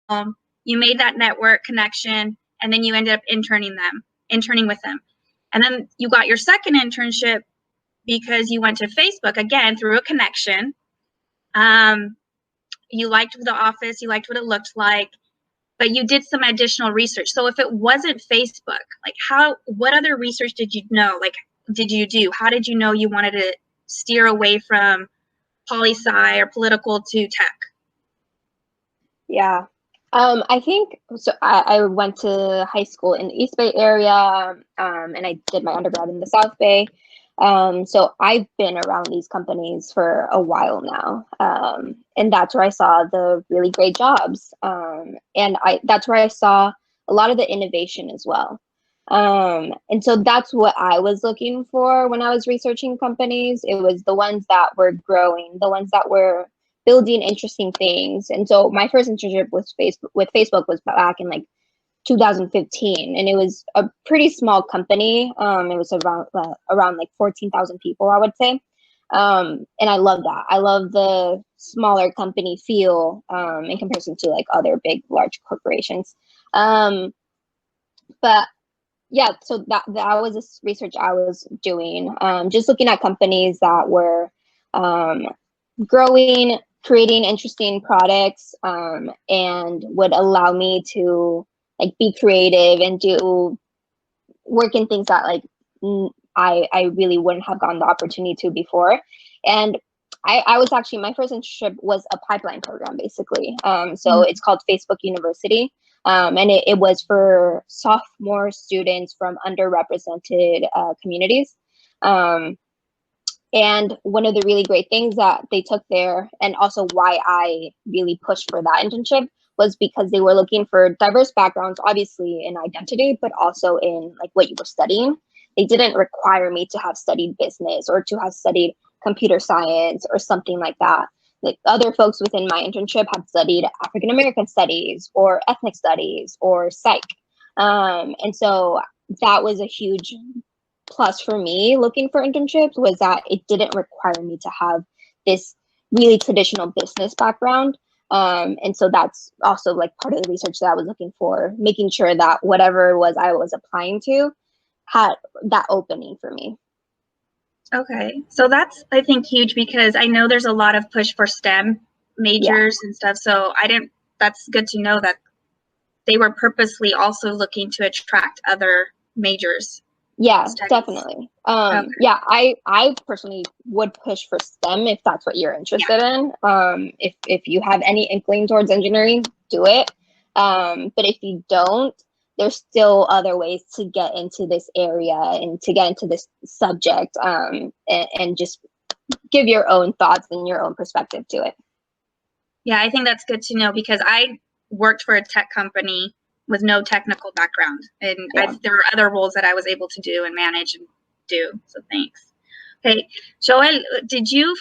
you made that network connection, and then you ended up interning with them. And then you got your second internship because you went to Facebook, again, through a connection. You liked the office, you liked what it looked like, but you did some additional research. So if it wasn't Facebook, like what other research did you do? How did you know you wanted to steer away from poli-sci or political to tech? Yeah. I think, so I went to high school in the East Bay area, and I did my undergrad in the South Bay. So I've been around these companies for a while now. And that's where I saw the really great jobs. And that's where I saw a lot of the innovation as well. And so that's what I was looking for when I was researching companies. It was the ones that were growing, the ones that were building interesting things. And so my first internship with Facebook was back in like 2015, and it was a pretty small company. It was around like 14,000 people, I would say. And I love that. I love the smaller company feel in comparison to like other big, large corporations. But yeah, so that was this research I was doing, just looking at companies that were growing, creating interesting products, and would allow me to like be creative and do work in things that like I really wouldn't have gotten the opportunity to before. And I was actually, my first internship was a pipeline program, basically. So it's called Facebook University. And it was for sophomore students from underrepresented communities. And one of the really great things that they took there, and also why I really pushed for that internship, was because they were looking for diverse backgrounds, obviously in identity, but also in like what you were studying. They didn't require me to have studied business or to have studied computer science or something like that. Like other folks within my internship had studied African American studies or ethnic studies or psych. And so that was a huge plus for me looking for internships, was that it didn't require me to have this really traditional business background. And so that's also like part of the research that I was looking for, making sure that whatever it was I was applying to had that opening for me. Okay, so that's, I think, huge, because I know there's a lot of push for STEM majors and stuff. So that's good to know that they were purposely also looking to attract other majors. Yeah, definitely. Okay. Yeah, I personally would push for STEM if that's what you're interested in. If you have any inkling towards engineering, do it. But if you don't, there's still other ways to get into this area and to get into this subject, and just give your own thoughts and your own perspective to it. Yeah, I think that's good to know, because I worked for a tech company with no technical background, and there were other roles that I was able to do and manage and do. So thanks. Okay, Joel, did you